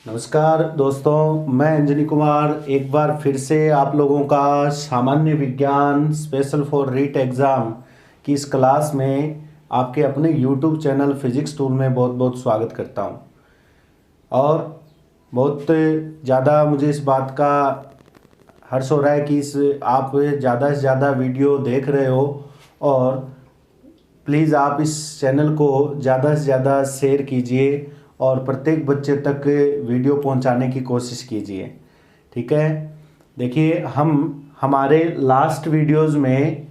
नमस्कार दोस्तों, मैं अंजनी कुमार एक बार फिर से आप लोगों का सामान्य विज्ञान स्पेशल फॉर रीट एग्ज़ाम की इस क्लास में आपके अपने YouTube चैनल फिजिक्स टूल में बहुत बहुत स्वागत करता हूं। और बहुत ज़्यादा मुझे इस बात का हर्ष हो रहा है कि आप ज़्यादा से ज़्यादा वीडियो देख रहे हो और प्लीज़ आप इस चैनल को ज़्यादा से ज़्यादा शेयर कीजिए और प्रत्येक बच्चे तक वीडियो पहुंचाने की कोशिश कीजिए। ठीक है, देखिए हम हमारे लास्ट वीडियोस में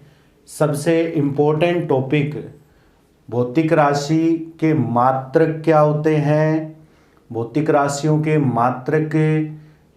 सबसे इम्पोर्टेंट टॉपिक भौतिक राशि के मात्रक क्या होते हैं, भौतिक राशियों के मात्रक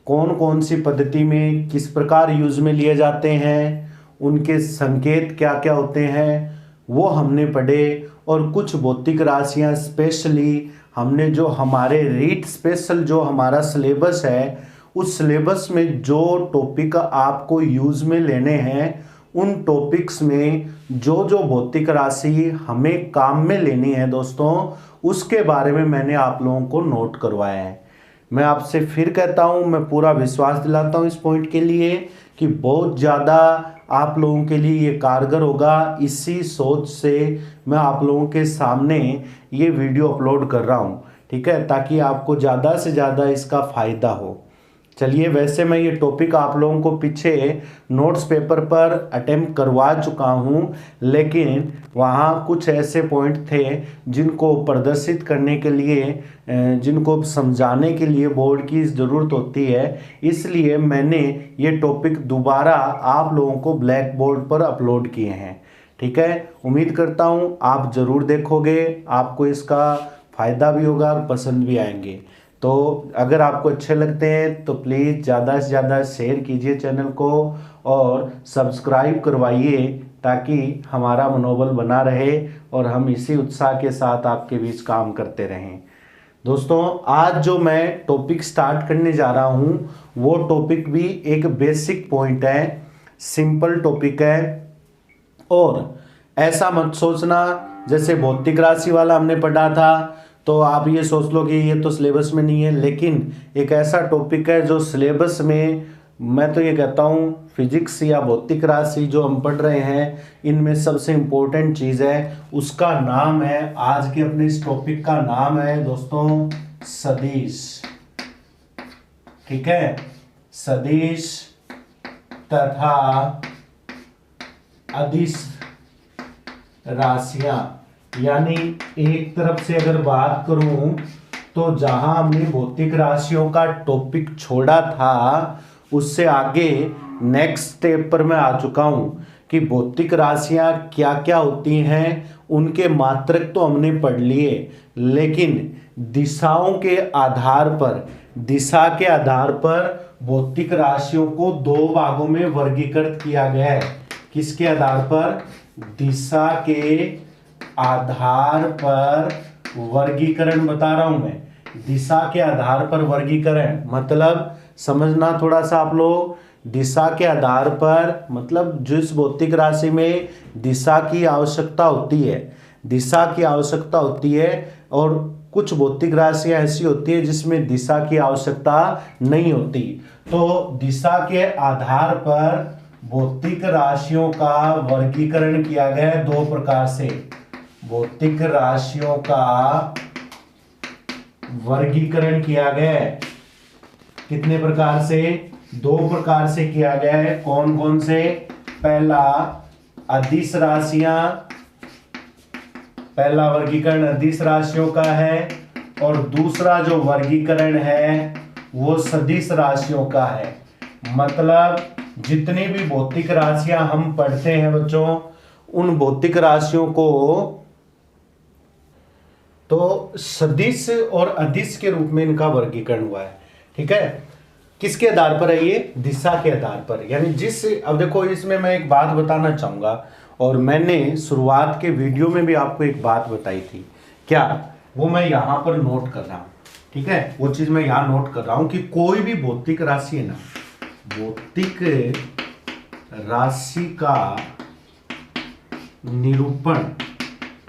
कौन कौन सी पद्धति में किस प्रकार यूज में लिए जाते हैं, उनके संकेत क्या क्या होते हैं वो हमने पढ़े। और कुछ भौतिक राशियां स्पेशली हमने जो हमारे रीट स्पेशल जो हमारा सिलेबस है उस सिलेबस में जो टॉपिक आपको यूज़ में लेने हैं उन टॉपिक्स में जो जो भौतिक राशि हमें काम में लेनी है दोस्तों, उसके बारे में मैंने आप लोगों को नोट करवाया है। मैं आपसे फिर कहता हूं, मैं पूरा विश्वास दिलाता हूं इस पॉइंट के लिए कि बहुत ज़्यादा आप लोगों के लिए ये कारगर होगा। इसी सोच से मैं आप लोगों के सामने ये वीडियो अपलोड कर रहा हूँ, ठीक है, ताकि आपको ज़्यादा से ज़्यादा इसका फ़ायदा हो। चलिए, वैसे मैं ये टॉपिक आप लोगों को पीछे नोट्स पेपर पर अटेम्प्ट करवा चुका हूँ, लेकिन वहाँ कुछ ऐसे पॉइंट थे जिनको प्रदर्शित करने के लिए, जिनको समझाने के लिए बोर्ड की ज़रूरत होती है, इसलिए मैंने ये टॉपिक दोबारा आप लोगों को ब्लैक बोर्ड पर अपलोड किए हैं। ठीक है, उम्मीद करता हूँ आप ज़रूर देखोगे, आपको इसका फ़ायदा भी होगा और पसंद भी आएंगे। तो अगर आपको अच्छे लगते हैं तो प्लीज़ ज़्यादा से ज़्यादा शेयर कीजिए चैनल को और सब्सक्राइब करवाइए, ताकि हमारा मनोबल बना रहे और हम इसी उत्साह के साथ आपके बीच काम करते रहें। दोस्तों, आज जो मैं टॉपिक स्टार्ट करने जा रहा हूँ वो टॉपिक भी एक बेसिक पॉइंट है, सिंपल टॉपिक है। और ऐसा मत सोचना जैसे भौतिक राशि वाला हमने पढ़ा था तो आप ये सोच लो कि ये तो सिलेबस में नहीं है, लेकिन एक ऐसा टॉपिक है जो सिलेबस में, मैं तो ये कहता हूँ फिजिक्स या भौतिक राशि जो हम पढ़ रहे हैं इनमें सबसे इम्पोर्टेंट चीज़ है, उसका नाम है, आज के अपने इस टॉपिक का नाम है दोस्तों सदिश। ठीक है, सदिश तथा अदिश राशियां। यानी एक तरफ से अगर बात करूं तो जहां हमने भौतिक राशियों का टॉपिक छोड़ा था उससे आगे नेक्स्ट स्टेप पर मैं आ चुका हूं कि भौतिक राशियां क्या क्या होती हैं, उनके मात्रक तो हमने पढ़ लिए, लेकिन दिशाओं के आधार पर, दिशा के आधार पर भौतिक राशियों को दो भागों में वर्गीकृत किया गया है। किसके आधार पर? दिशा के आधार पर वर्गीकरण बता रहा हूं मैं। दिशा के आधार पर वर्गीकरण मतलब समझना थोड़ा सा आप लोग। दिशा के आधार पर मतलब जिस भौतिक राशि में दिशा की आवश्यकता होती है, दिशा की आवश्यकता होती है, और कुछ भौतिक राशियां ऐसी होती है जिसमें दिशा की आवश्यकता नहीं होती। तो दिशा के आधार पर भौतिक राशियों का वर्गीकरण किया गया है दो प्रकार से। भौतिक राशियों का वर्गीकरण किया गया है कितने प्रकार से? दो प्रकार से किया गया है। कौन कौन से? पहला अदिश राशियां, पहला वर्गीकरण अदिश राशियों का है, और दूसरा जो वर्गीकरण है वो सदिश राशियों का है। मतलब जितनी भी भौतिक राशियां हम पढ़ते हैं बच्चों, उन भौतिक राशियों को तो सदिश और अदिश के रूप में इनका वर्गीकरण हुआ है। ठीक है, किसके आधार पर है ये? दिशा के आधार पर। यानी जिस, अब देखो इसमें मैं एक बात बताना चाहूंगा, और मैंने शुरुआत के वीडियो में भी आपको एक बात बताई थी, क्या वो मैं यहां पर नोट कर रहा हूं। ठीक है, वो चीज मैं यहां नोट कर रहा हूं कि कोई भी भौतिक राशि है ना, भौतिक राशि का निरूपण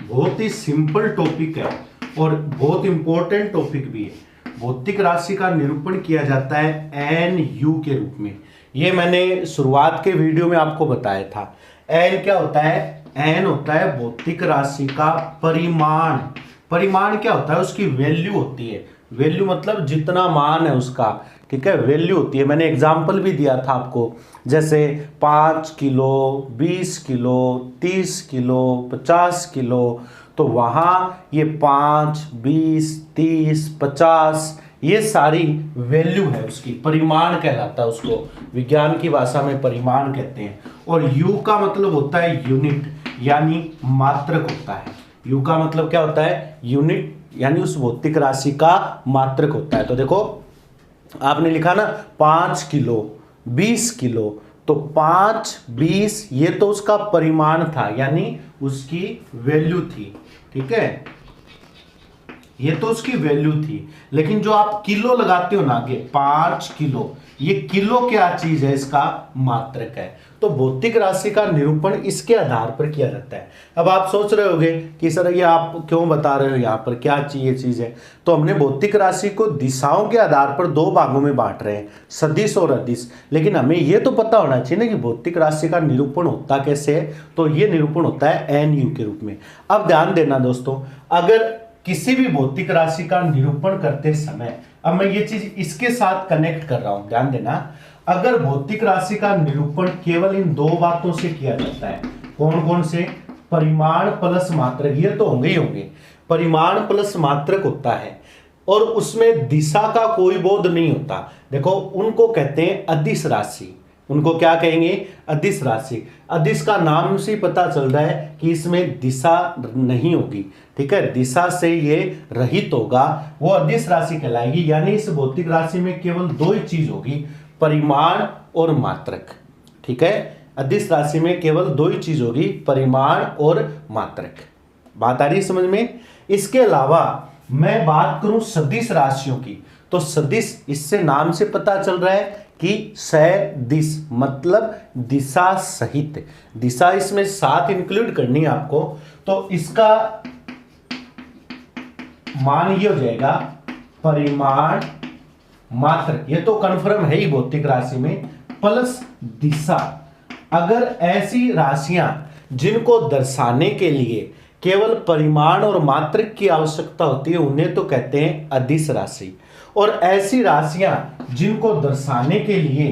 बहुत ही सिंपल टॉपिक है और बहुत इंपॉर्टेंट टॉपिक भी है। भौतिक राशि का निरूपण किया जाता है एन यू के रूप में। ये मैंने शुरुआत के वीडियो में आपको बताया था। एन क्या होता है? एन होता है भौतिक राशि का परिमाण। परिमाण क्या होता है? उसकी वैल्यू होती है। वैल्यू मतलब जितना मान है उसका, ठीक है, वैल्यू होती है। मैंने एग्जाम्पल भी दिया था आपको, जैसे 5 किलो, 20 किलो, 30 किलो, 50 किलो। तो वहाँ ये 5, 20, 30, 50 ये सारी वैल्यू है उसकी, परिमाण कहलाता है उसको, विज्ञान की भाषा में परिमाण कहते हैं। और यू का मतलब होता है यूनिट, यानी मात्रक होता है। यू का मतलब क्या होता है? यूनिट, यानी उस भौतिक राशि का मात्रक होता है। तो देखो आपने लिखा ना 5 किलो, 20 किलो, तो 5, 20 ये तो उसका परिमाण था, यानी उसकी वैल्यू थी, ठीक है, ये तो उसकी वैल्यू थी। लेकिन जो आप किलो लगाते हो ना आगे, 5 किलो, ये किलो क्या चीज है? इसका मात्रक है। तो भौतिक राशि का निरूपण इसके आधार पर किया जाता है। अब आप सोच रहे होंगे कि सर ये आप क्यों बता रहे हो, यहाँ पर क्या ये चीज है? तो हमने भौतिक राशि को दिशाओं के आधार पर 2 भागों में बांट रहे हैं, सदिश और अदिश। लेकिन हमें ये तो पता होना चाहिए ना कि भौतिक राशि का निरूपण होता कैसे है। तो ये निरूपण होता है एन यू के रूप में। अब ध्यान देना दोस्तों, अगर किसी भी भौतिक राशि का निरूपण करते समय, अब मैं ये चीज इसके साथ कनेक्ट कर रहा हूं, ध्यान देना, अगर भौतिक राशि का निरूपण केवल इन 2 बातों से किया जाता है, कौन कौन से? परिमाण प्लस मात्रक, ये तो होंगे ही होंगे। परिमाण प्लस मात्रक होता है और उसमें दिशा का कोई बोध नहीं होता। देखो उनको कहते हैं अदिश राशि। उनको क्या कहेंगे? अदिश राशि। अदिश का नाम से पता चल रहा है कि इसमें दिशा नहीं होगी, ठीक है, दिशा से ये रहित होगा, वो अदिश राशि कहलाएगी। यानी इस भौतिक राशि में केवल 2 ही चीज होगी, परिमाण और मात्रक, ठीक है। अदिश राशि में केवल 2 ही चीज होगी, परिमाण और मात्रक। बात आ रही है समझ में? इसके अलावा मैं बात करूं सदिश राशियों की, तो सदिश इससे नाम से पता चल रहा है कि सदिश मतलब दिशा सहित। दिशा इसमें साथ इंक्लूड करनी है आपको, तो इसका मान ये हो जाएगा परिमाण मात्रक, ये तो कन्फर्म है ही भौतिक राशि में, प्लस दिशा। अगर ऐसी राशियां जिनको दर्शाने के लिए केवल परिमाण और मात्रक की आवश्यकता होती है, उन्हें तो कहते हैं अदिश राशि। और ऐसी राशियां जिनको दर्शाने के लिए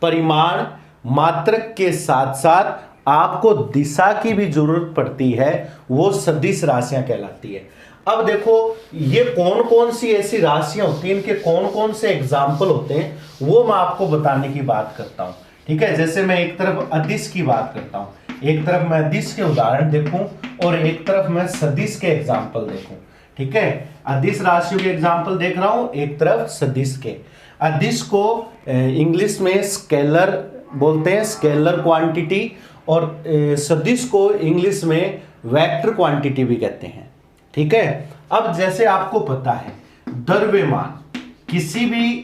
परिमाण मात्रक के साथ साथ आपको दिशा की भी जरूरत पड़ती है, वो सदिश राशियां कहलाती है। अब देखो ये कौन कौन सी ऐसी राशियां होती हैं, इनके कौन कौन से एग्जाम्पल होते हैं, वो मैं आपको बताने की बात करता हूं, ठीक है। जैसे मैं एक तरफ अदिश की बात करता हूं, एक तरफ मैं अदिश के उदाहरण देखूं और एक तरफ मैं सदिश के एग्जाम्पल देखूं, ठीक है। अदिश राशियों के एग्जाम्पल देख रहा हूं, एक तरफ सदिश के। अदिश को इंग्लिश में स्केलर बोलते हैं, स्केलर क्वांटिटी, और सदिश को इंग्लिश में वेक्टर क्वांटिटी भी कहते हैं, ठीक है। अब जैसे आपको पता है द्रव्यमान, किसी भी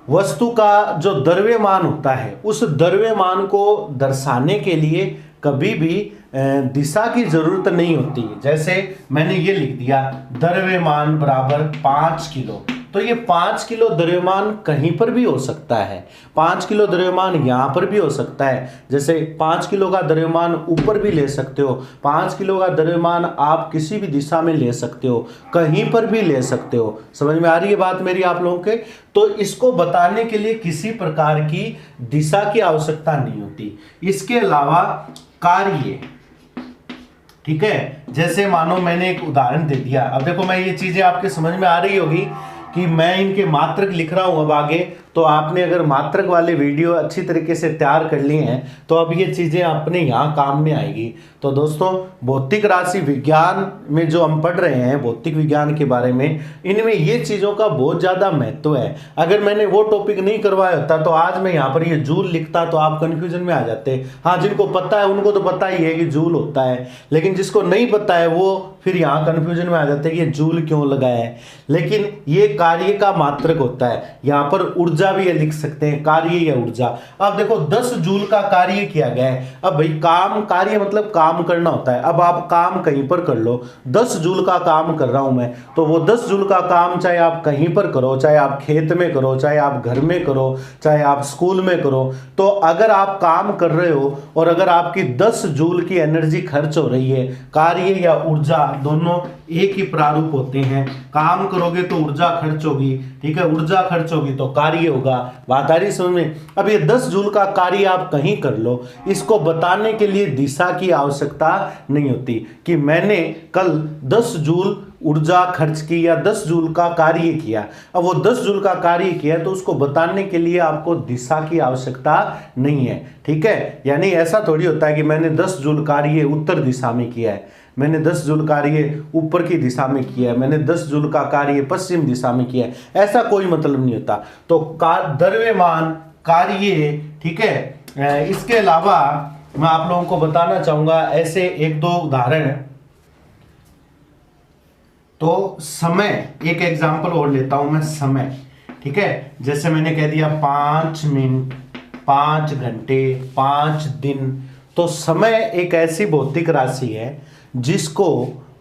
वस्तु का जो द्रव्यमान होता है, उस द्रव्यमान को दर्शाने के लिए कभी भी दिशा की जरूरत नहीं होती। जैसे मैंने ये लिख दिया द्रव्यमान बराबर 5 किलो, तो ये 5 किलो द्रव्यमान कहीं पर भी हो सकता है, 5 किलो द्रव्यमान यहाँ पर भी हो सकता है। जैसे 5 किलो का द्रव्यमान ऊपर भी ले सकते हो, 5 किलो का द्रव्यमान आप किसी भी दिशा में ले सकते हो, कहीं पर भी ले सकते हो। समझ में आ रही है बात मेरी आप लोगों के? तो इसको बताने के लिए किसी प्रकार की दिशा की आवश्यकता नहीं होती। इसके अलावा कार्य, ठीक है, जैसे मानो मैंने एक उदाहरण दे दिया। अब देखो मैं ये चीजें आपके समझ में आ रही होगी कि मैं इनके मात्रक लिख रहा हूं। अब आगे तो आपने अगर मात्रक वाले वीडियो अच्छी तरीके से तैयार कर लिए हैं तो अब ये चीज़ें अपने यहाँ काम में आएगी। तो दोस्तों भौतिक राशि विज्ञान में जो हम पढ़ रहे हैं, भौतिक विज्ञान के बारे में, इनमें ये चीज़ों का बहुत ज़्यादा महत्व है। अगर मैंने वो टॉपिक नहीं करवाया होता तो आज मैं यहाँ पर ये जूल लिखता तो आप कन्फ्यूजन में आ जाते। हाँ, जिनको पता है उनको तो पता ही है कि जूल होता है, लेकिन जिसको नहीं पता है वो फिर यहाँ कन्फ्यूजन में आ जाते हैं कि ये जूल क्यों लगाया है। लेकिन ये कार्य का मात्रक होता है। यहाँ पर ऊर्जा ऊर्जा भी ये लिख सकते हैं, कार्य या ऊर्जा। अब देखो 10 जूल का कार्य किया गया है। अब भाई काम, कार्य मतलब काम करना होता है। अब आप काम कहीं पर कर लो, 10 जूल का काम कर रहा हूं मैं, तो वो 10 जूल का काम चाहे आप कहीं पर करो, चाहे आप खेत में करो, चाहे आप घर में करो, चाहे आप स्कूल में करो, तो अगर आप काम कर रहे हो और अगर आपकी 10 जूल की एनर्जी खर्च हो रही है, कार्य या ऊर्जा दोनों एक ही प्रारूप होते हैं। काम करोगे तो ऊर्जा खर्च होगी, ठीक है, ऊर्जा खर्च होगी तो कार्य होगा। बात आ रही समझ में? अब ये 10 जूल का कार्य आप कहीं कर लो, इसको बताने के लिए दिशा की आवश्यकता नहीं होती कि मैंने कल 10 जूल ऊर्जा खर्च की या 10 जूल का कार्य किया। अब वो 10 जूल का कार्य किया तो उसको बताने के लिए आपको दिशा की आवश्यकता नहीं है, ठीक है। यानी ऐसा थोड़ी होता है कि मैंने 10 जूल कार्य उत्तर दिशा में किया है, मैंने 10 जूल कार्य ऊपर की दिशा में किया है, मैंने 10 जूल का कार्य पश्चिम दिशा में किया है, ऐसा कोई मतलब नहीं होता। तो द्रव्यमान कार्य, ठीक है। इसके अलावा मैं आप लोगों को बताना चाहूंगा ऐसे एक दो उदाहरण। तो समय, एक एग्जांपल और लेता हूं मैं, समय, ठीक है। जैसे मैंने कह दिया 5 मिनट, 5 घंटे, 5 दिन। तो समय एक ऐसी भौतिक राशि है जिसको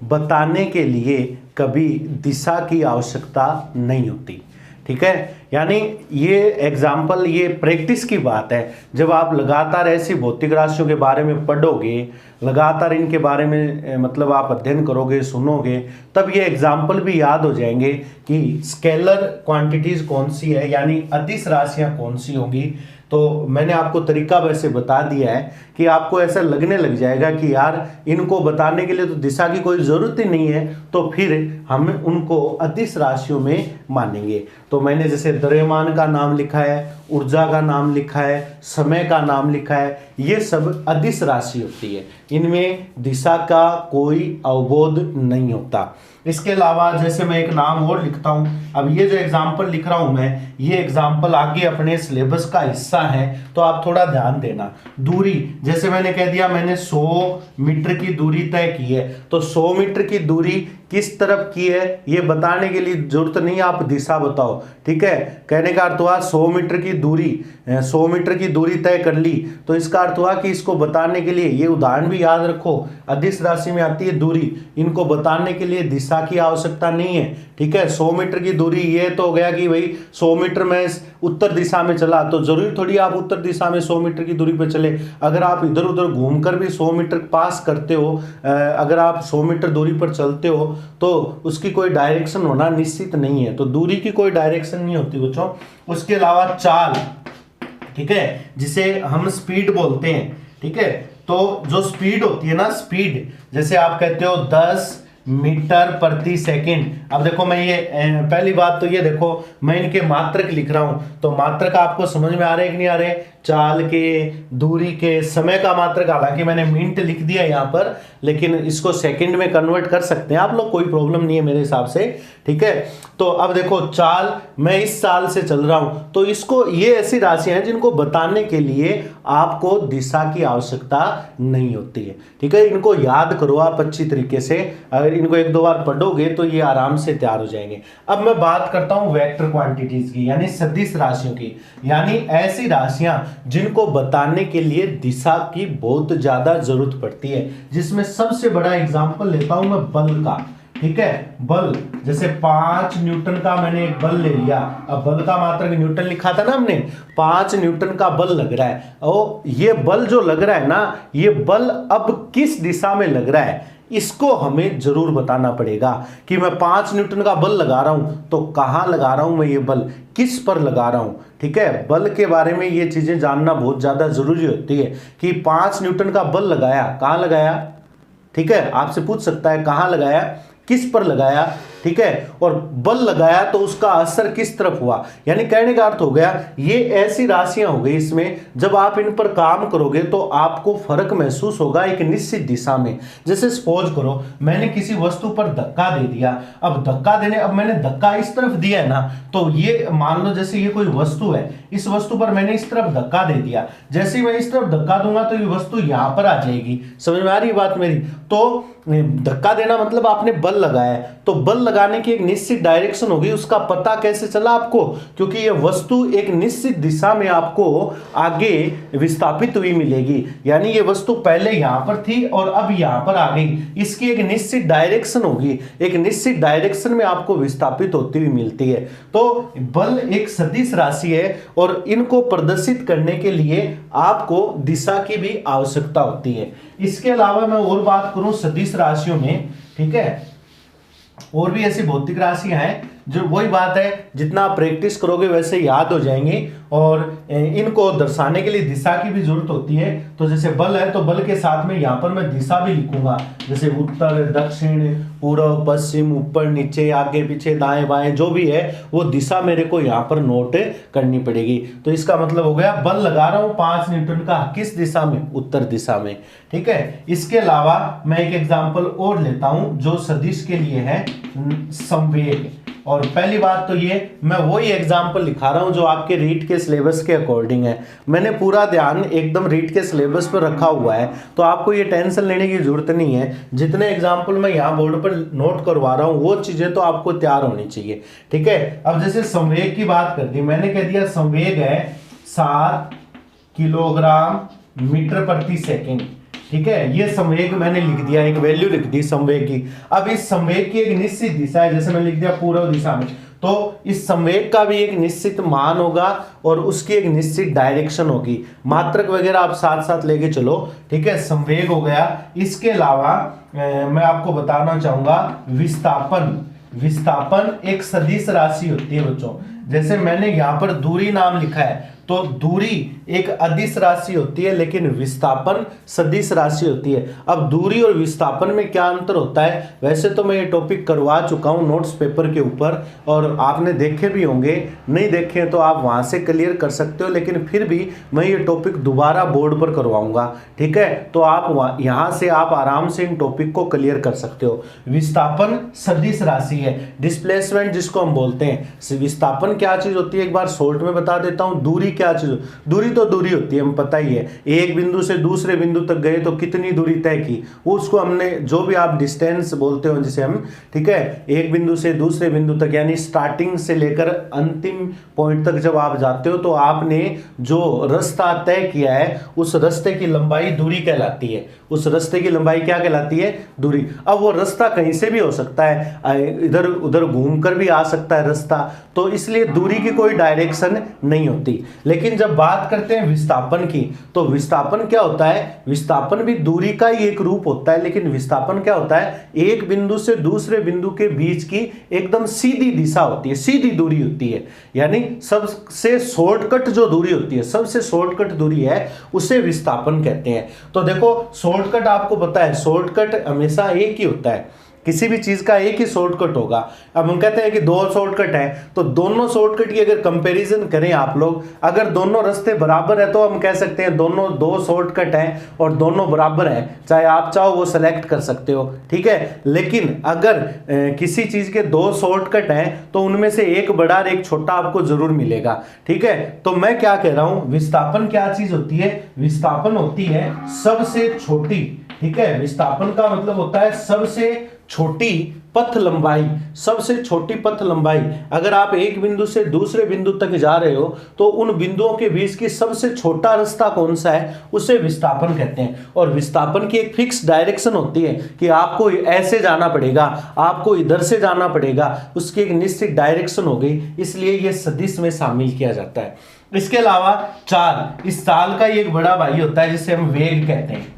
बताने के लिए कभी दिशा की आवश्यकता नहीं होती, ठीक है। यानी ये एग्जाम्पल, ये प्रैक्टिस की बात है। जब आप लगातार ऐसी भौतिक राशियों के बारे में पढ़ोगे, लगातार इनके बारे में मतलब आप अध्ययन करोगे, सुनोगे, तब ये एग्जाम्पल भी याद हो जाएंगे कि स्केलर क्वांटिटीज कौन सी है, यानी अदिश राशियां कौन सी होंगी। तो मैंने आपको तरीका वैसे बता दिया है कि आपको ऐसा लगने लग जाएगा कि यार इनको बताने के लिए तो दिशा की कोई ज़रूरत ही नहीं है, तो फिर हम उनको अदिश राशियों में मानेंगे। तो मैंने जैसे द्रव्यमान का नाम लिखा है, ऊर्जा का नाम लिखा है, समय का नाम लिखा है, ये सब अदिश राशि होती है, इनमें दिशा का कोई अवबोध नहीं होता। इसके अलावा जैसे मैं एक नाम और लिखता हूं, अब ये जो एग्जाम्पल लिख रहा हूं मैं, ये एग्जाम्पल आगे अपने सिलेबस का हिस्सा है, तो आप थोड़ा ध्यान देना। दूरी, जैसे मैंने कह दिया मैंने 100 मीटर की दूरी तय की है, तो 100 मीटर की दूरी किस तरफ की है ये बताने के लिए जरूरत नहीं, आप दिशा बताओ, ठीक है। कहने का अर्थ हुआ 100 मीटर की दूरी, 100 मीटर की दूरी तय कर ली, तो इसका अर्थ हुआ कि इसको बताने के लिए, ये उदाहरण भी याद रखो, अदिश राशि में आती है दूरी, इनको बताने के लिए दिशा की आवश्यकता नहीं है, ठीक है। 100 मीटर की दूरी, ये तो हो गया कि भाई 100 मीटर में उत्तर दिशा में चला, तो जरूरी थोड़ी आप उत्तर दिशा में 100 मीटर की दूरी पर चले। अगर आप इधर उधर घूमकर भी 100 मीटर पास करते हो, अगर आप 100 मीटर दूरी पर चलते हो, तो उसकी कोई डायरेक्शन होना निश्चित नहीं है, तो दूरी की कोई डायरेक्शन नहीं होती बच्चों। उसके अलावा चाल, ठीक है, जिसे हम स्पीड बोलते हैं, ठीक है। तो जो स्पीड होती है ना, स्पीड, जैसे आप कहते हो 10 मीटर प्रति सेकंड। अब देखो मैं ये पहली बात तो ये देखो, मैं इनके मात्रक लिख रहा हूं, तो मात्रक आपको समझ में आ रहे कि नहीं आ रहे? चाल के, दूरी के, समय का मात्रक, हालांकि मैंने मिनट लिख दिया यहाँ पर, लेकिन इसको सेकंड में कन्वर्ट कर सकते हैं आप लोग, कोई प्रॉब्लम नहीं है मेरे हिसाब से, ठीक है। तो अब देखो चाल, मैं इस साल से चल रहा हूं, तो इसको, ये ऐसी राशियां हैं जिनको बताने के लिए आपको दिशा की आवश्यकता नहीं होती है, ठीक है। इनको याद करो आप अच्छी तरीके से, अगर इनको एक दो बार पढ़ोगे तो ये आराम से तैयार हो जाएंगे। अब मैं बात करता हूं वेक्टर क्वांटिटीज की, यानी सदिश राशियों की, यानी ऐसी राशियां जिनको बताने के लिए दिशा की बहुत ज्यादा जरूरत पड़ती है, जिसमें सबसे बड़ा एग्जांपल लेता हूं मैं बल का, ठीक है। बल, जैसे 5 न्यूटन का मैंने एक बल ले लिया, अब बल का मात्रक न्यूटन लिखा था ना हमने, 5 न्यूटन का बल लग रहा है, और ये बल जो लग रहा है ना, ये बल अब किस दिशा में लग रहा है, इसको हमें जरूर बताना पड़ेगा कि मैं 5 न्यूटन का बल लगा रहा हूं, तो कहां लगा रहा हूं मैं, ये बल किस पर लगा रहा हूं, ठीक है। बल के बारे में ये चीजें जानना बहुत ज्यादा जरूरी होती है कि 5 न्यूटन का बल लगाया, कहां लगाया, ठीक है, आपसे पूछ सकता है कहां लगाया, किस पर लगाया, ठीक है, और बल लगाया तो उसका असर किस तरफ हुआ। यानी कहने का अर्थ हो गया, ये ऐसी राशियां हो गई, इसमें जब आप इन पर काम करोगे तो आपको फर्क महसूस होगा एक निश्चित दिशा में। जैसे सपोज करो मैंने किसी वस्तु पर धक्का दे दिया, अब धक्का देने, अब मैंने धक्का इस तरफ दिया है ना, तो ये मान लो जैसे ये कोई वस्तु है, इस वस्तु पर मैंने इस तरफ धक्का दे दिया, जैसे ही मैं इस तरफ धक्का दूंगा तो ये वस्तु यहां पर आ जाएगी। समझ में आ रही बात मेरी? तो धक्का देना मतलब आपने बल लगाया है, तो बल लगाने की एक निश्चित डायरेक्शन होगी, उसका पता कैसे चला आपको? क्योंकि ये वस्तु एक निश्चित दिशा में आपको आगे विस्थापित हुई मिलेगी, यानी ये वस्तु पहले यहां पर थी और अब यहां पर आ गई, इसकी एक निश्चित डायरेक्शन होगी, एक निश्चित डायरेक्शन में आपको विस्थापित होती हुई मिलती है। तो बल एक सदिश राशि है और इनको प्रदर्शित करने के लिए आपको दिशा की भी आवश्यकता होती है। इसके अलावा मैं और बात करूं सदिश राशियों में, ठीक है, और भी ऐसी भौतिक राशियां हैं जो वही बात है, जितना आप प्रैक्टिस करोगे वैसे याद हो जाएंगी और इनको दर्शाने के लिए दिशा की भी जरूरत होती है। तो जैसे बल है तो बल के साथ में यहाँ पर मैं दिशा भी लिखूंगा, जैसे उत्तर, दक्षिण, पूर्व, पश्चिम, ऊपर, नीचे, आगे, पीछे, दाएं, बाएं, जो भी है वो दिशा मेरे को यहाँ पर नोट करनी पड़ेगी। तो इसका मतलब हो गया बल लगा रहा हूँ 5 न्यूटन का, किस दिशा में? उत्तर दिशा में, ठीक है। इसके अलावा मैं एक एग्जाम्पल और लेता हूं जो सदिश के लिए है, संवेग। और पहली बात तो ये मैं वही एग्जाम्पल लिखा रहा हूं जो आपके रीट के सिलेबस के अकॉर्डिंग है, मैंने पूरा ध्यान एकदम रीट के सिलेबस पर रखा हुआ है, तो आपको ये टेंशन लेने की जरूरत नहीं है। जितने एग्जाम्पल मैं यहाँ बोर्ड पर नोट करवा रहा हूँ वो चीजें तो आपको तैयार होनी चाहिए, ठीक है। अब जैसे संवेग की बात कर दी, मैंने कह दिया संवेग है 7 किलोग्राम मीटर प्रति सेकेंड, ठीक है। ये संवेग मैंने लिख दिया, एक वैल्यू लिख दी संवेग की। अब इस संवेग की एक निश्चित दिशा है, जैसे मैंने लिख दिया पूर्व दिशा में, तो इस संवेग का भी एक निश्चित मान होगा और उसकी एक निश्चित डायरेक्शन होगी। मात्रक वगैरह आप साथ साथ लेके चलो, ठीक है। संवेग हो गया। इसके अलावा मैं आपको बताना चाहूंगा विस्थापन। विस्थापन एक सदिश राशि होती है बच्चों, जैसे मैंने यहां पर दूरी नाम लिखा है, तो दूरी एक अदिश राशि होती है लेकिन विस्थापन सदिश राशि होती है। अब दूरी और विस्थापन में क्या अंतर होता है? वैसे तो मैं ये टॉपिक करवा चुका हूं नोट्स पेपर के ऊपर और आपने देखे भी होंगे, नहीं देखे तो आप वहां से क्लियर कर सकते हो, लेकिन फिर भी मैं ये टॉपिक दोबारा बोर्ड पर करवाऊंगा, ठीक है। तो आप यहां से आप आराम से इन टॉपिक को क्लियर कर सकते हो। विस्थापन सदिश राशि है। डिस्प्लेसमेंट जिसको हम बोलते हैं, विस्थापन क्या चीज होती है एक बार शॉर्ट में बता देता हूं। दूरी क्या चीज? दूरी तो दूरी होती है, हमें पता ही है, एक बिंदु से दूसरे बिंदु तक गए तो कितनी दूरी तय की, वो उसको हमने जो भी आप डिस्टेंस बोलते हो जिसे हम, ठीक है, एक बिंदु से दूसरे बिंदु तक, यानी स्टार्टिंग से लेकर अंतिम पॉइंट तक जब आप जाते हो तो आपने जो रास्ता तय किया है उस रास्ते की लंबाई दूरी कहलाती है। उस रास्ते की लंबाई क्या कहलाती है? दूरी। अब वो रास्ता कहीं से भी हो सकता है, इधर उधर घूमकर भी आ सकता है रास्ता, तो इसलिए दूरी की कोई डायरेक्शन नहीं होती। लेकिन जब बात करते हैं विस्थापन की, तो विस्थापन क्या होता है? विस्थापन भी दूरी का ही एक रूप होता है, लेकिन विस्थापन क्या होता है? एक बिंदु से दूसरे बिंदु के बीच की एकदम सीधी दिशा होती है, सीधी दूरी होती है, यानी सबसे शॉर्टकट जो दूरी होती है, सबसे शॉर्टकट दूरी है, उसे विस्थापन कहते हैं। तो देखो शॉर्टकट आपको पता है, शॉर्टकट हमेशा एक ही होता है, किसी भी चीज का एक ही शॉर्टकट होगा। अब हम कहते हैं कि 2 शॉर्टकट है, तो दोनों शॉर्टकट की अगर कंपैरिजन करें आप लोग, अगर दोनों रास्ते बराबर है तो हम कह सकते हैं दोनों 2 शॉर्टकट हैं और दोनों बराबर हैं, चाहे आप चाहो वो सेलेक्ट कर सकते हो, ठीक है। लेकिन अगर किसी चीज के 2 शॉर्टकट हैं तो उनमें से एक बड़ा और एक छोटा आपको जरूर मिलेगा, ठीक है। तो मैं क्या कह रहा हूं, विस्थापन क्या चीज होती है? विस्थापन होती है सबसे छोटी, ठीक है। विस्थापन का मतलब होता है सबसे छोटी पथ लंबाई, सबसे छोटी पथ लंबाई। अगर आप एक बिंदु से दूसरे बिंदु तक जा रहे हो तो उन बिंदुओं के बीच की सबसे छोटा रास्ता कौन सा है, उसे विस्थापन कहते हैं। और विस्थापन की एक फिक्स डायरेक्शन होती है कि आपको ऐसे जाना पड़ेगा, आपको इधर से जाना पड़ेगा, उसकी एक निश्चित डायरेक्शन हो गई, इसलिए यह सदिश में शामिल किया जाता है। इसके अलावा चाल, इस चाल का एक बड़ा भाई होता है जिसे हम वेग कहते हैं,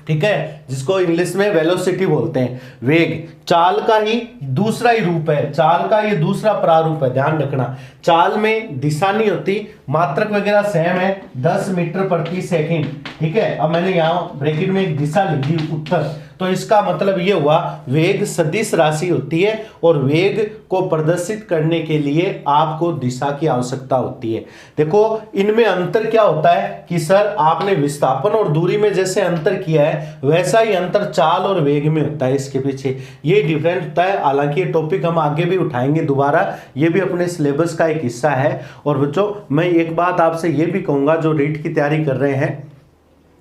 ठीक है, जिसको इंग्लिश में वेलोसिटी बोलते हैं। वेग चाल का ही दूसरा ही रूप है, चाल का ये दूसरा प्रारूप है, ध्यान रखना। चाल में दिशा नहीं होती, मात्रक वगैरह सेम है, 10 मीटर प्रति सेकंड, ठीक है। अब मैंने यहाँ ब्रैकेट में एक दिशा लिख दी, उत्तर, तो इसका मतलब ये हुआ वेग सदिश राशि होती है और वेग को प्रदर्शित करने के लिए आपको दिशा की आवश्यकता होती है। देखो इनमें अंतर क्या होता है कि सर आपने विस्थापन और दूरी में जैसे अंतर किया है वैसा ही अंतर चाल और वेग में होता है, इसके पीछे ये डिफरेंस होता है। हालांकि ये टॉपिक हम आगे भी उठाएंगे दोबारा, ये भी अपने सिलेबस का एक हिस्सा है। और बच्चों मैं एक बात आपसे ये भी कहूंगा जो रीट की तैयारी कर रहे हैं,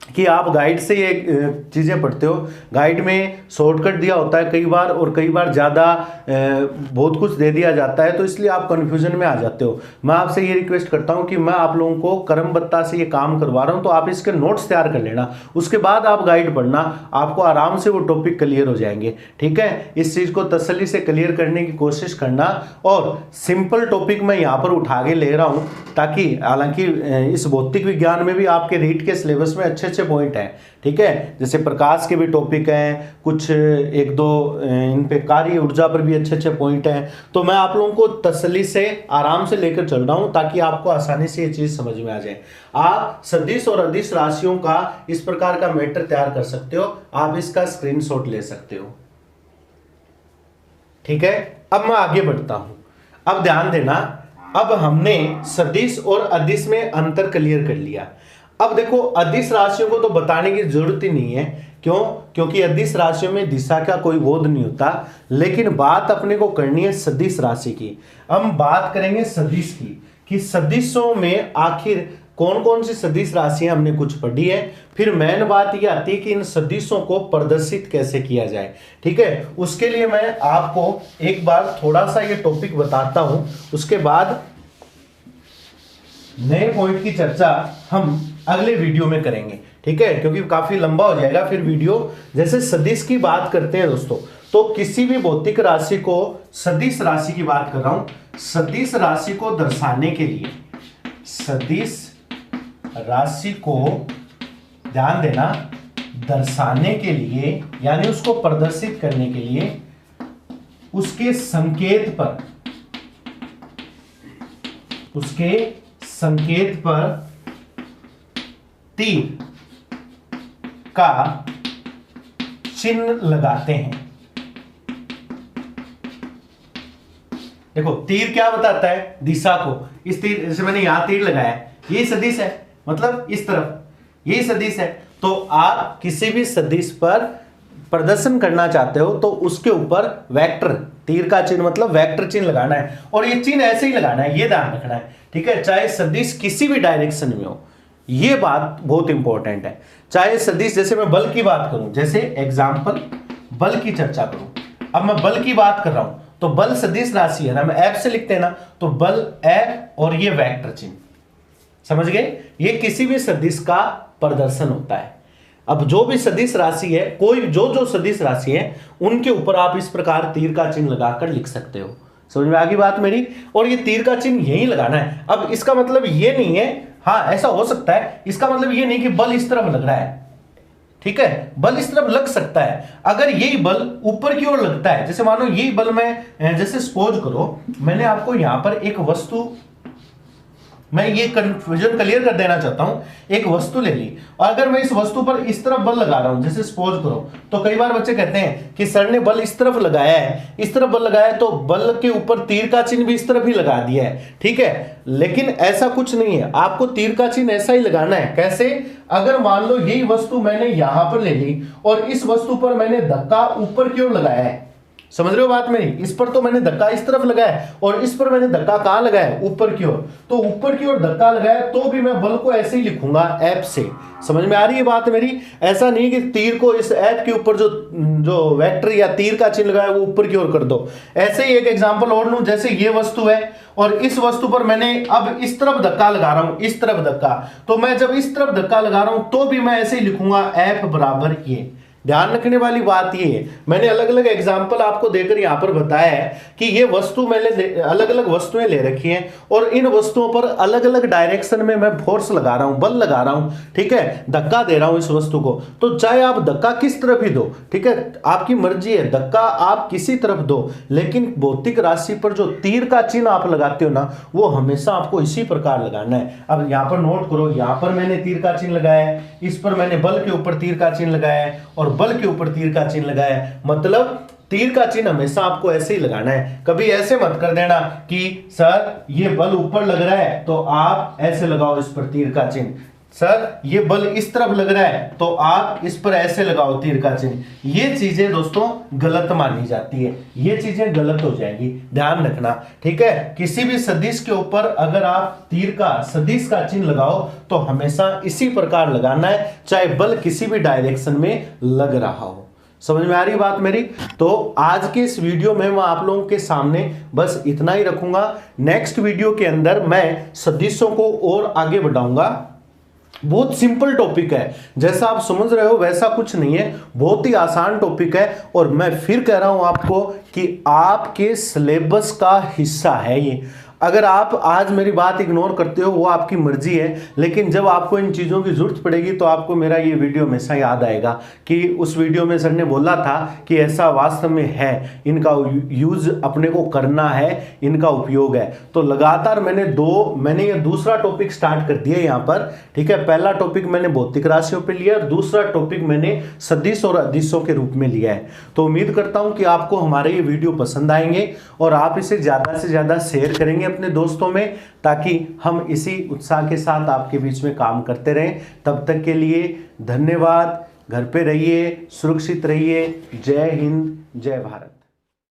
कि आप गाइड से ये चीज़ें पढ़ते हो, गाइड में शॉर्टकट दिया होता है कई बार, और कई बार ज़्यादा बहुत कुछ दे दिया जाता है, तो इसलिए आप कन्फ्यूजन में आ जाते हो। मैं आपसे ये रिक्वेस्ट करता हूँ कि मैं आप लोगों को क्रमबद्धता से ये काम करवा रहा हूँ, तो आप इसके नोट्स तैयार कर लेना, उसके बाद आप गाइड पढ़ना, आपको आराम से वो टॉपिक क्लियर हो जाएंगे। ठीक है, इस चीज़ को तसल्ली से क्लियर करने की कोशिश करना। और सिंपल टॉपिक मैं यहाँ पर उठा के ले रहा हूँ, ताकि हालांकि इस भौतिक विज्ञान में भी आपके रीट के सिलेबस में अच्छे अच्छे पॉइंट हैं। ठीक है, जैसे प्रकाश के भी टॉपिक हैं, कुछ एक दो इन पे कार्य ऊर्जा पर भी अच्छे अच्छे पॉइंट हैं। तो मैं आप लोगों को तसल्ली से आराम से लेकर चल रहा हूं, ताकि आपको आसानी से ये चीज समझ में आ जाए। आप सदिश और अदिश राशियों का इस प्रकार का मैटर तैयार कर सकते हो, आप इसका स्क्रीनशॉट ले सकते हो। ठीक है, अब मैं आगे बढ़ता हूं। अब ध्यान देना, अब हमने सदिश और अदिश में अंतर क्लियर कर लिया। अब देखो, अदिश राशियों को तो बताने की जरूरत ही नहीं है। क्यों? क्योंकि अदिश राशियों में दिशा का कोई बोध नहीं होता। लेकिन बात अपने को करनी है सदिश राशि की। हम बात करेंगे सदिश की, कि सदिशों में आखिर कौन कौन सी सदिश राशियां हमने कुछ पढ़ी है। फिर मेन बात यह आती है कि इन सदिशों को प्रदर्शित कैसे किया जाए। ठीक है, उसके लिए मैं आपको एक बार थोड़ा सा ये टॉपिक बताता हूं, उसके बाद नए पॉइंट की चर्चा हम अगले वीडियो में करेंगे। ठीक है, क्योंकि काफी लंबा हो जाएगा फिर वीडियो। जैसे सदिश की बात करते हैं दोस्तों, तो किसी भी भौतिक राशि को, सदिश राशि की बात कर रहा हूं, सदिश राशि को दर्शाने के लिए, सदिश राशि को ध्यान देना, दर्शाने के लिए यानी उसको प्रदर्शित करने के लिए उसके संकेत पर तीर का चिन्ह लगाते हैं। देखो, तीर क्या बताता है? दिशा को। इस तीर, जैसे मैंने यहां तीर लगाया है, ये सदिश है, मतलब इस तरफ ये सदिश है। तो आप किसी भी सदिश पर प्रदर्शन करना चाहते हो तो उसके ऊपर वेक्टर, तीर का चिन्ह मतलब वेक्टर चिन्ह लगाना है, और ये चिन्ह ऐसे ही लगाना है, ये ध्यान रखना है। ठीक है, चाहे सदिश किसी भी डायरेक्शन में हो, ये बात बहुत इंपॉर्टेंट है। चाहे सदिश, जैसे मैं बल की बात करूं, जैसे एग्जांपल बल की चर्चा करूं, अब मैं बल की बात कर रहा हूं, तो बल सदिश राशि है ना, मैं एफ से लिखते हैं ना, तो बल एफ और ये वेक्टर चिन्ह, समझ गए? ये किसी भी सदिश का प्रदर्शन होता है। अब जो भी सदिश राशि है, कोई जो सदिश राशि है, उनके ऊपर आप इस प्रकार तीर का चिन्ह लगाकर लिख सकते हो। समझ में आ गई बात मेरी? और ये तीर का चिन्ह यही लगाना है। अब इसका मतलब ये नहीं है, हाँ ऐसा हो सकता है, इसका मतलब ये नहीं कि बल इस तरफ लग रहा है। ठीक है, बल इस तरफ लग सकता है। अगर यही बल ऊपर की ओर लगता है, जैसे मानो यही बल मैं, जैसे सपोज करो मैंने आपको यहां पर एक वस्तु, मैं ये कंफ्यूजन क्लियर कर देना चाहता हूं, एक वस्तु ले ली, और अगर मैं इस वस्तु पर इस तरफ बल लगा रहा हूं, जैसे सपोज करो, तो कई बार बच्चे कहते हैं कि सर ने बल इस तरफ लगाया है, इस तरफ बल लगाया है, तो बल के ऊपर तीर का चिन्ह भी इस तरफ ही लगा दिया है। ठीक है, लेकिन ऐसा कुछ नहीं है, आपको तीर का चिन्ह ऐसा ही लगाना है। कैसे? अगर मान लो यही वस्तु मैंने यहां पर ले ली और इस वस्तु पर मैंने धक्का ऊपर की ओर लगाया है, समझ रहे हो बात मेरी? इस पर तो मैंने धक्का इस तरफ लगाया और इस पर मैंने धक्का कहां लगाया? ऊपर की ओर। तो ऊपर की ओर धक्का लगाया तो भी मैं बल को ऐसे ही लिखूंगा, एफ से। समझ में आ रही है बात मेरी? ऐसा नहीं कि तीर को इस एफ के ऊपर जो वेक्टर या तीर का चिन्ह लगाया वो ऊपर की ओर कर दो। ऐसे ही एक एग्जांपल और लूं, जैसे ये वस्तु है और इस वस्तु पर मैंने अब इस तरफ धक्का लगा रहा हूं, इस तरफ धक्का, तो मैं जब इस तरफ धक्का लगा रहा हूं तो भी मैं ऐसे ही लिखूंगा, एफ बराबर ये। ध्यान रखने वाली बात ये है, मैंने अलग अलग एग्जाम्पल आपको देकर यहां पर बताया है कि ये वस्तु मैंने अलग अलग वस्तुएं ले रखी हैं और इन वस्तुओं पर अलग अलग डायरेक्शन में मैं फोर्स लगा रहा हूं, बल लगा रहा हूं। ठीक है, धक्का दे रहा हूं इस वस्तु को। तो चाहे आप धक्का किस तरफ ही दो, ठीक है, आपकी मर्जी है, धक्का आप किसी तरफ दो, लेकिन भौतिक राशि पर जो तीर का चिन्ह आप लगाते हो ना, वो हमेशा आपको इसी प्रकार लगाना है। अब यहां पर नोट करो, यहां पर मैंने तीर का चिन्ह लगाया है, इस पर मैंने बल के ऊपर तीर का चिन्ह लगाया है और बल के ऊपर तीर का चिन्ह लगाया है। मतलब तीर का चिन्ह हमेशा आपको ऐसे ही लगाना है। कभी ऐसे मत कर देना कि सर ये बल ऊपर लग रहा है तो आप ऐसे लगाओ इस पर तीर का चिन्ह। सर ये बल इस तरफ लग रहा है तो आप इस पर ऐसे लगाओ तीर का चिन्ह। ये चीजें दोस्तों गलत मानी जाती है, ये चीजें गलत हो जाएंगी, ध्यान रखना, ठीक है। किसी भी सदिश के ऊपर अगर आप तीर का सदिश का चिन्ह लगाओ तो हमेशा इसी प्रकार लगाना है, चाहे बल किसी भी डायरेक्शन में लग रहा हो। समझ में आ रही बात मेरी? तो आज के इस वीडियो में मैं आप लोगों के सामने बस इतना ही रखूंगा। नेक्स्ट वीडियो के अंदर मैं सदिशों को और आगे बढ़ाऊंगा। बहुत सिंपल टॉपिक है, जैसा आप समझ रहे हो वैसा कुछ नहीं है, बहुत ही आसान टॉपिक है। और मैं फिर कह रहा हूं आपको कि आपके सिलेबस का हिस्सा है ये। अगर आप आज मेरी बात इग्नोर करते हो वो आपकी मर्जी है, लेकिन जब आपको इन चीज़ों की जरूरत पड़ेगी तो आपको मेरा ये वीडियो हमेशा याद आएगा कि उस वीडियो में सर ने बोला था कि ऐसा वास्तव में है, इनका यूज अपने को करना है, इनका उपयोग है। तो लगातार मैंने ये दूसरा टॉपिक स्टार्ट कर दिया यहाँ पर, ठीक है। पहला टॉपिक मैंने भौतिक राशियों पर लिया और दूसरा टॉपिक मैंने सदिश और अदिशों के रूप में लिया है। तो उम्मीद करता हूँ कि आपको हमारे ये वीडियो पसंद आएंगे और आप इसे ज़्यादा से ज़्यादा शेयर करेंगे अपने दोस्तों में, ताकि हम इसी उत्साह के साथ आपके बीच में काम करते रहें। तब तक के लिए धन्यवाद। घर पे रहिए, सुरक्षित रहिए। जय हिंद, जय भारत।